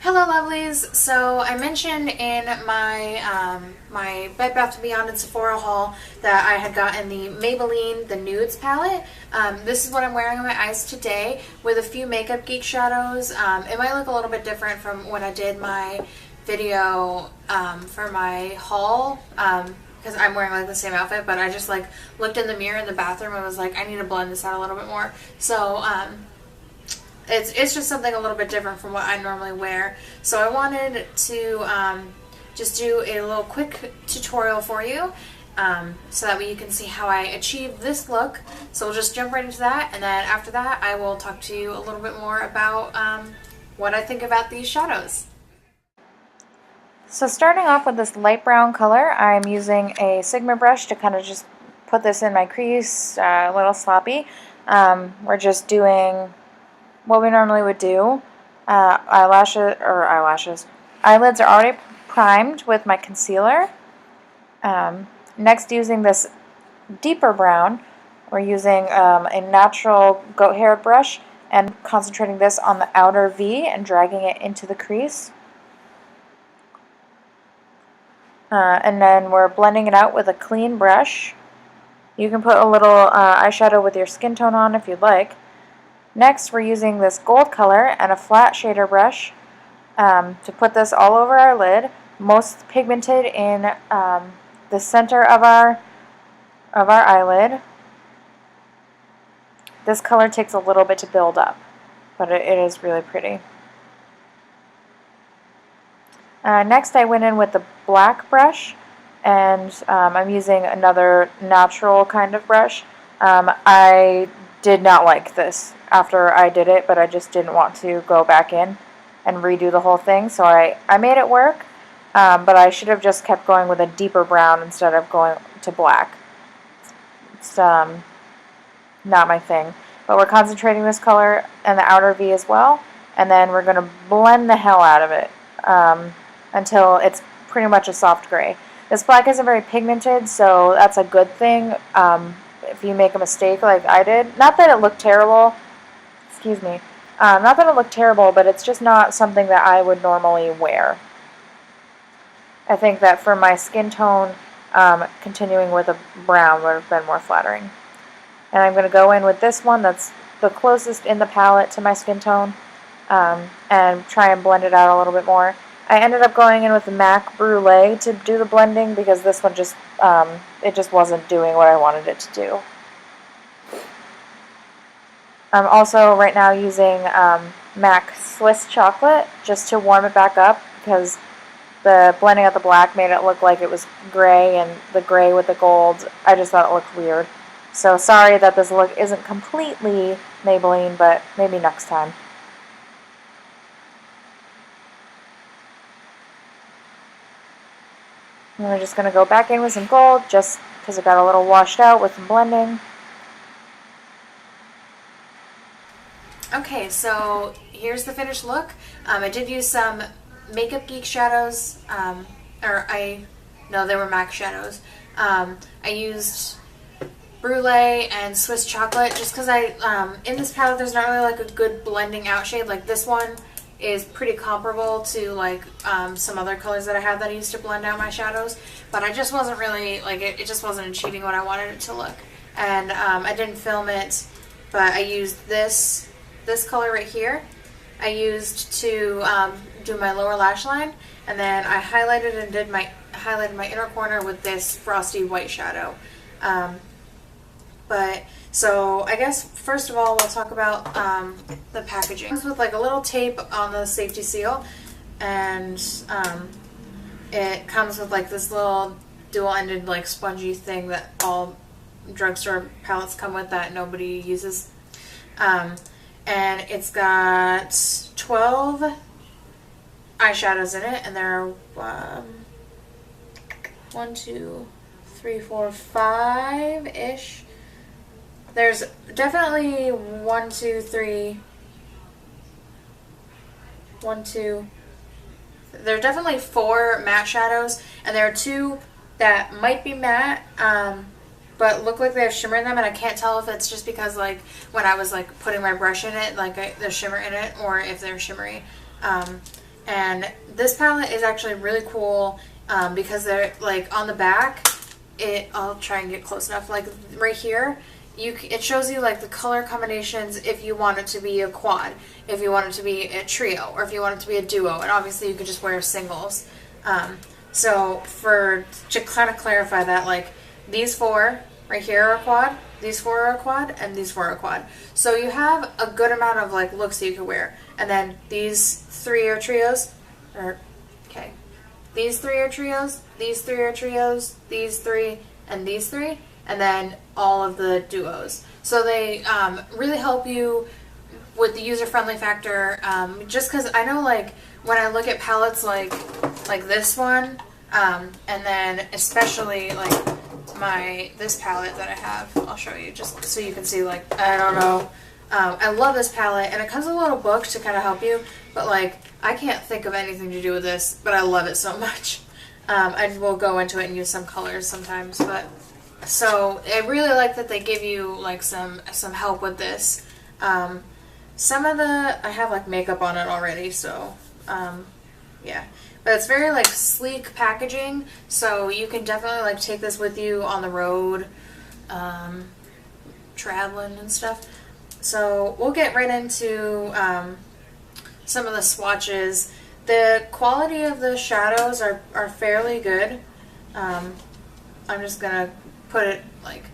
Hello lovelies! So I mentioned in my Bed Bath & Beyond and Sephora haul that I had gotten the Maybelline the Nudes palette. This is what I'm wearing on my eyes today with a few Makeup Geek shadows. It might look a little bit different from when I did my video for my haul because I'm wearing like the same outfit, but I just like looked in the mirror in the bathroom and was like, I need to blend this out a little bit more. So it's just something a little bit different from what I normally wear. So I wanted to just do a little quick tutorial for you so that way you can see how I achieve this look. So we'll just jump right into that, and then after that I will talk to you a little bit more about what I think about these shadows. So starting off with this light brown color, I'm using a Sigma brush to kind of just put this in my crease, a little sloppy. We're just doing what we normally would do. Eyelids are already primed with my concealer. Next, using this deeper brown, we're using a natural goat hair brush and concentrating this on the outer V and dragging it into the crease. And then we're blending it out with a clean brush. You can put a little eyeshadow with your skin tone on if you'd like. Next, we're using this gold color and a flat shader brush to put this all over our lid, most pigmented in the center of our eyelid. This color takes a little bit to build up, but it is really pretty. Next, I went in with the black brush, and I'm using another natural kind of brush. I did not like this after I did it, but I just didn't want to go back in and redo the whole thing, so I made it work, but I should have just kept going with a deeper brown instead of going to black. It's not my thing. But we're concentrating this color in the outer V as well, and then we're going to blend the hell out of it until it's pretty much a soft gray. This black isn't very pigmented, so that's a good thing. If you make a mistake like I did, not that it looked terrible, not that it looked terrible, but it's just not something that I would normally wear. I think that for my skin tone, continuing with a brown would have been more flattering. And I'm going to go in with this one that's the closest in the palette to my skin tone and try and blend it out a little bit more. I ended up going in with the MAC Brulee to do the blending because this one just, it just wasn't doing what I wanted it to do. I'm also right now using MAC Swiss Chocolate just to warm it back up because the blending out the black made it look like it was gray, and the gray with the gold, I just thought it looked weird. So sorry that this look isn't completely Maybelline, but maybe next time. And we're just going to go back in with some gold just because it got a little washed out with some blending. Okay, so here's the finished look. I did use some Makeup Geek shadows, no, they were MAC shadows. I used Brulee and Swiss Chocolate just because in this palette there's not really like a good blending out shade. Like this one is pretty comparable to like some other colors that I have that I used to blend out my shadows, but I just wasn't really, like it just wasn't achieving what I wanted it to look. And I didn't film it, but I used this color right here. I used to do my lower lash line, and then I highlighted and highlighted my inner corner with this frosty white shadow. So I guess first of all we'll talk about the packaging. It comes with like a little tape on the safety seal, and it comes with like this little dual-ended like spongy thing that all drugstore palettes come with that nobody uses. And it's got 12 eyeshadows in it, and there are 1, 2, 3, 4, 5-ish. There's definitely 1, 2, 3, 1, 2. There are definitely 4 matte shadows, and there are 2 that might be matte, but look like they have shimmer in them, and I can't tell if it's just because like when I was like putting my brush in it, like there's shimmer in it, or if they're shimmery. And this palette is actually really cool because they're like on the back. I'll try and get close enough. Like right here, it shows you like the color combinations if you want it to be a quad, if you want it to be a trio, or if you want it to be a duo. And obviously you could just wear singles. So to kind of clarify that, like these four right here are a quad, these four are a quad, and these four are a quad. So you have a good amount of like looks that you could wear. And then these three are trios, these three are trios, these three are trios, these three, and these three, and then all of the duos. So they really help you with the user-friendly factor, just because I know like when I look at palettes like this one, and then especially like this palette that I have, I'll show you just so you can see, like, I don't know, I love this palette, and it comes with a little book to kind of help you, but like I can't think of anything to do with this, but I love it so much. I will go into it and use some colors sometimes, but so I really like that they give you like some help with this. Some of I have like makeup on it already, so yeah, but it's very like sleek packaging, so you can definitely like take this with you on the road, traveling and stuff. So we'll get right into some of the swatches. The quality of the shadows are fairly good. I'm just gonna put it like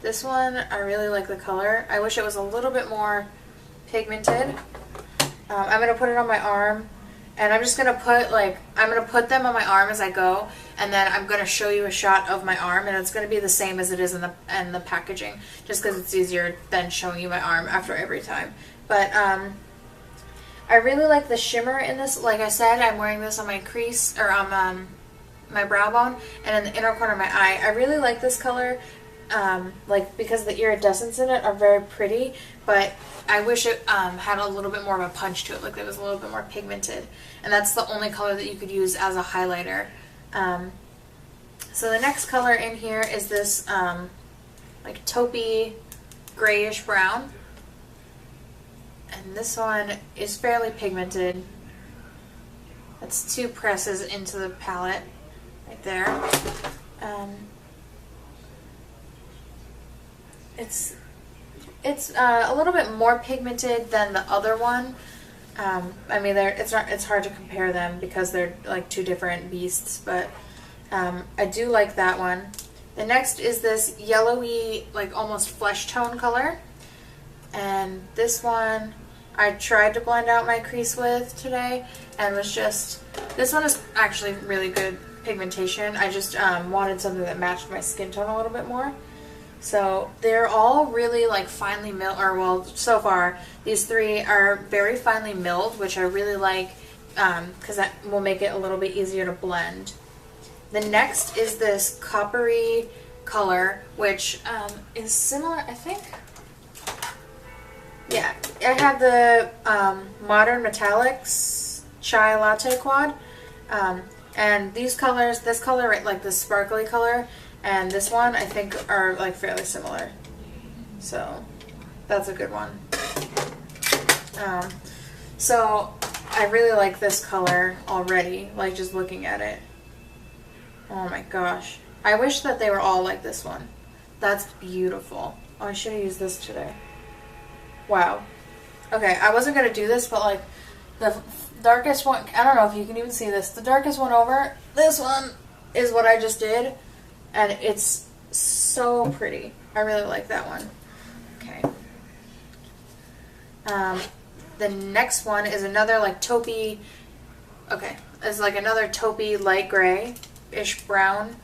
this one. I really like the color. I wish it was a little bit more pigmented. I'm gonna put it on my arm, and I'm just gonna put them on my arm as I go, and then I'm gonna show you a shot of my arm, and it's gonna be the same as it is in the packaging, just because it's easier than showing you my arm after every time. But I really like the shimmer in this. Like I said, I'm wearing this on my crease, or on my brow bone, and in the inner corner of my eye. I really like this color, like because the iridescents in it are very pretty, but I wish it had a little bit more of a punch to it, like it was a little bit more pigmented. And that's the only color that you could use as a highlighter. So the next color in here is this like taupey grayish brown. And this one is fairly pigmented. That's 2 presses into the palette right there. It's a little bit more pigmented than the other one. I mean, it's hard to compare them because they're like 2 different beasts, but I do like that one. The next is this yellowy, like almost flesh tone color, and this one I tried to blend out my crease with today, and this one is actually really good pigmentation. I just wanted something that matched my skin tone a little bit more. So they're all really like finely milled, or well, so far these 3 are very finely milled, which I really like because that will make it a little bit easier to blend. The next is this coppery color, which is similar, I think. Yeah, I have the Modern Metallics Chai Latte Quad, and these colors, this color, like the sparkly color, and this one, I think, are like fairly similar. So that's a good one. So I really like this color already, like just looking at it. Oh my gosh. I wish that they were all like this one. That's beautiful. Oh, I should have used this today. Wow. Okay, I wasn't going to do this, but like the darkest one, I don't know if you can even see this, the darkest one over, this one is what I just did. And it's so pretty. I really like that one. Okay. The next one is another like taupey. Okay, it's like another taupey light gray-ish brown.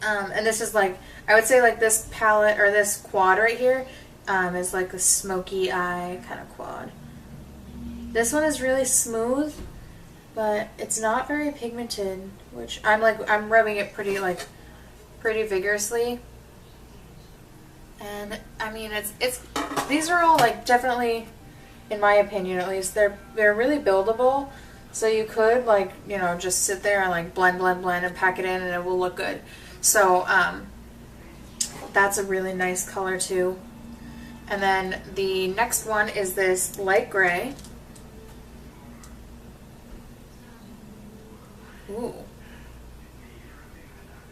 And this is like, I would say like this palette or this quad right here is like a smoky eye kind of quad. This one is really smooth, but it's not very pigmented, which I'm rubbing it pretty vigorously. And I mean, these are all like definitely, in my opinion at least, they're really buildable. So you could like, you know, just sit there and like blend and pack it in and it will look good. So that's a really nice color too. And then the next one is this light gray. Ooh.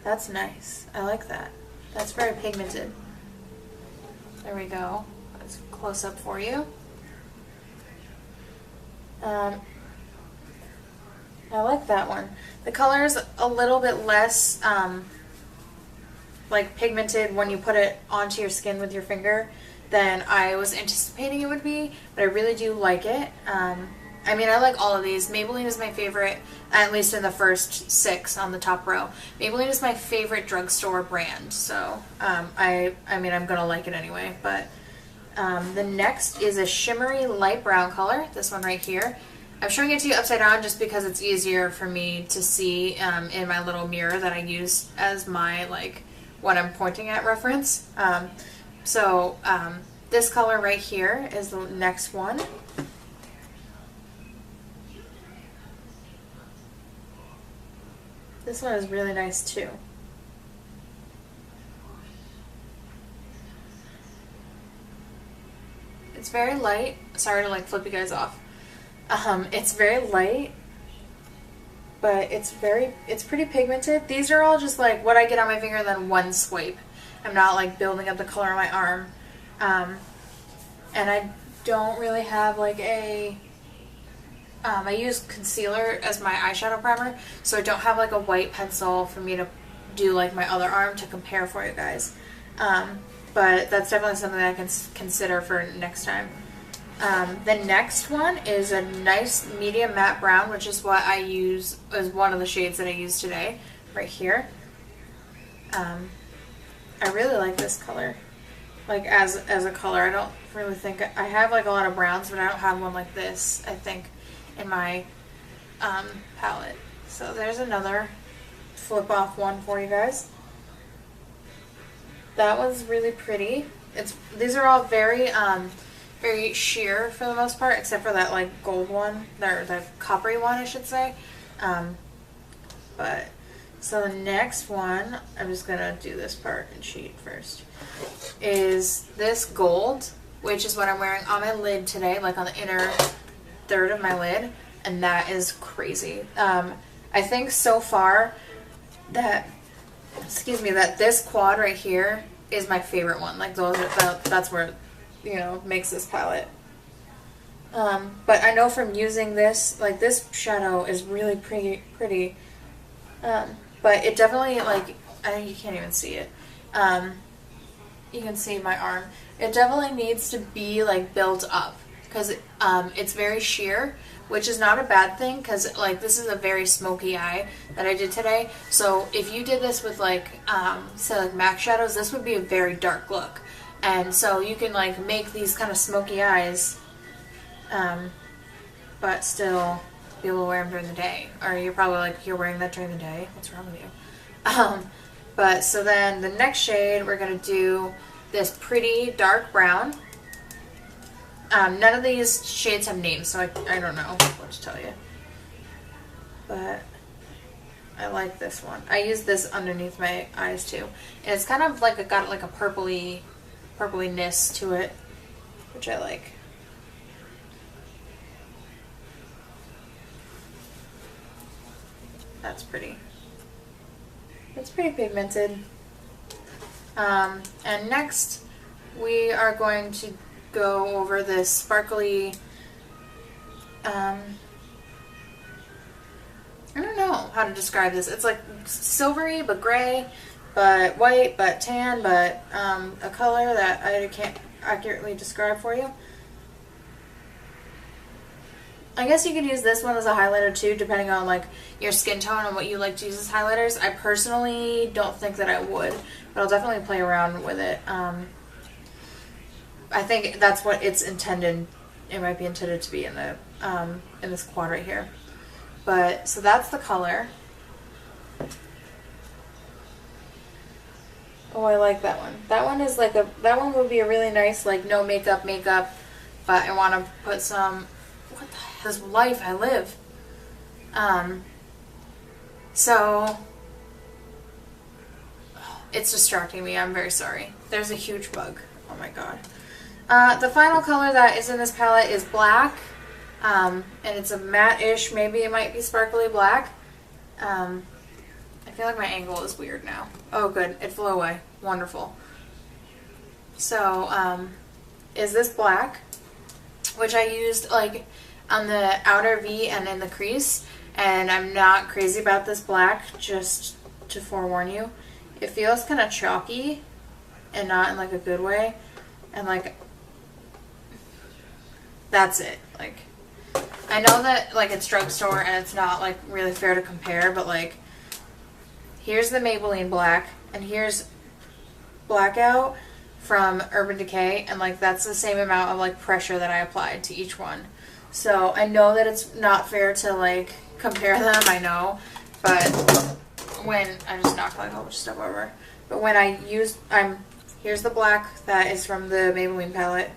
That's nice. I like that. That's very pigmented. There we go. That's close up for you. I like that one. The color is a little bit less like pigmented when you put it onto your skin with your finger than I was anticipating it would be, but I really do like it. I mean, I like all of these. Maybelline is my favorite, at least in the first 6 on the top row. Maybelline is my favorite drugstore brand, so I mean, I'm gonna like it anyway. But the next is a shimmery light brown color, this one right here. I'm showing it to you upside down just because it's easier for me to see in my little mirror that I use as my, like, what I'm pointing at reference. This color right here is the next one. This one is really nice too. It's very light. Sorry to like flip you guys off. It's very light, but it's pretty pigmented. These are all just like what I get on my finger and then one swipe. I'm not like building up the color on my arm. And I don't really have like a I use concealer as my eyeshadow primer, so I don't have like a white pencil for me to do like my other arm to compare for you guys. But that's definitely something that I can consider for next time. The next one is a nice medium matte brown, which is what I use as one of the shades that I use today, right here. I really like this color, like as a color. I don't really think I have like a lot of browns, but I don't have one like this, I think, in my palette. So there's another flip off one for you guys. That one's really pretty. These are all very very sheer for the most part, except for that like gold one, or the coppery one, I should say. But so the next one, I'm just gonna do this part and sheet first, is this gold, which is what I'm wearing on my lid today, like on the inner third of my lid, and that is crazy. I think so far that, that this quad right here is my favorite one. Like that's where, you know, makes this palette. But I know from using this, like this shadow is really pretty. But it definitely, like, you can't even see it. You can see my arm. It definitely needs to be like built up, because it's very sheer, which is not a bad thing, because like this is a very smoky eye that I did today. So if you did this with like say like MAC shadows, this would be a very dark look, and so you can like make these kind of smoky eyes, but still be able to wear them during the day. Or you're probably like, you're wearing that during the day, what's wrong with you? But so then the next shade, we're gonna do this pretty dark brown. None of these shades have names, so I don't know what to tell you. But I like this one. I use this underneath my eyes too. And it's kind of like got like a purplyness to it, which I like. That's pretty. It's pretty pigmented. And next we are going to go over this sparkly, I don't know how to describe this. It's like silvery but gray, but white, but tan, but a color that I can't accurately describe for you. I guess you could use this one as a highlighter too, depending on like your skin tone and what you like to use as highlighters. I personally don't think that I would, but I'll definitely play around with it. I think that's what it's intended. It might be intended to be in the in this quad right here. But so that's the color. Oh, I like that one. That one is like that one would be a really nice like no makeup, but I want to put some. What the hell is life I live? So it's distracting me. I'm very sorry. There's a huge bug. Oh my god. The final color that is in this palette is black, and it's a matte-ish, maybe it might be sparkly black. I feel like my angle is weird now. Oh good, it flew away. Wonderful. So, is this black, which I used like on the outer V and in the crease, and I'm not crazy about this black, just to forewarn you. It feels kind of chalky and not in like a good way, and like that's it. Like, I know that like it's drugstore and it's not like really fair to compare, but like here's the Maybelline black and here's Blackout from Urban Decay, and like that's the same amount of like pressure that I applied to each one. So I know that it's not fair to like compare them, I know, but when I just knocked like a whole bunch of stuff over. But when I used, here's the black that is from the Maybelline palette.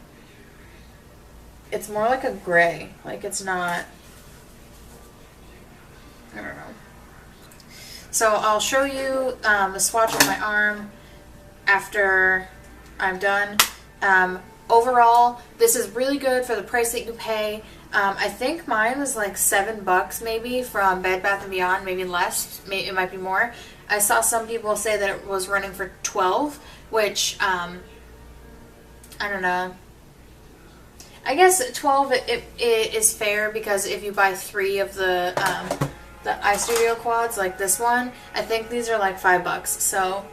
It's more like a gray, like it's not, I don't know. So I'll show you the swatch of my arm after I'm done. Overall, this is really good for the price that you pay. I think mine was like $7 maybe from Bed Bath & Beyond, maybe less, it might be more. I saw some people say that it was running for $12, which, I don't know. I guess $12 it is fair, because if you buy 3 of the iStudio quads, like this one, I think these are like $5. So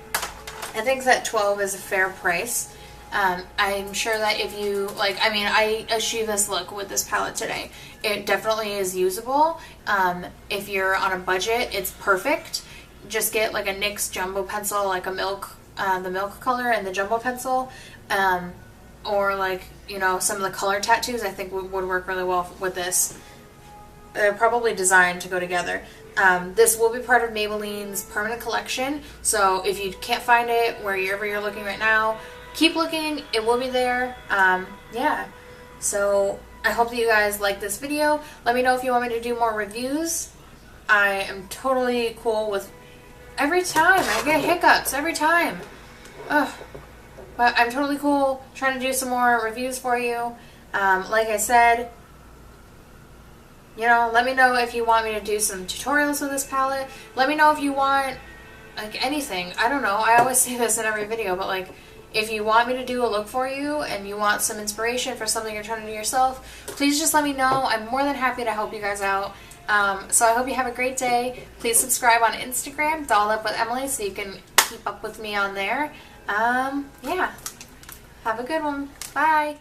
I think that $12 is a fair price. I'm sure that if you, like, I mean, I achieved this look with this palette today. It definitely is usable. If you're on a budget, it's perfect. Just get like a NYX jumbo pencil, like a milk, the milk color and the jumbo pencil. Or like, you know, some of the color tattoos I think would work really well with this. They're probably designed to go together. This will be part of Maybelline's permanent collection, so if you can't find it wherever you're looking right now, keep looking, it will be there. Yeah, so I hope that you guys like this video. Let me know if you want me to do more reviews. I am totally cool with, every time I get hiccups, every time. Ugh. But I'm totally cool trying to do some more reviews for you. Like I said, you know, let me know if you want me to do some tutorials with this palette. Let me know if you want, like, anything. I don't know. I always say this in every video, but, like, if you want me to do a look for you and you want some inspiration for something you're trying to do yourself, please just let me know. I'm more than happy to help you guys out. So I hope you have a great day. Please subscribe on Instagram, Dolled Up with Emily, so you can keep up with me on there. Yeah. Have a good one. Bye.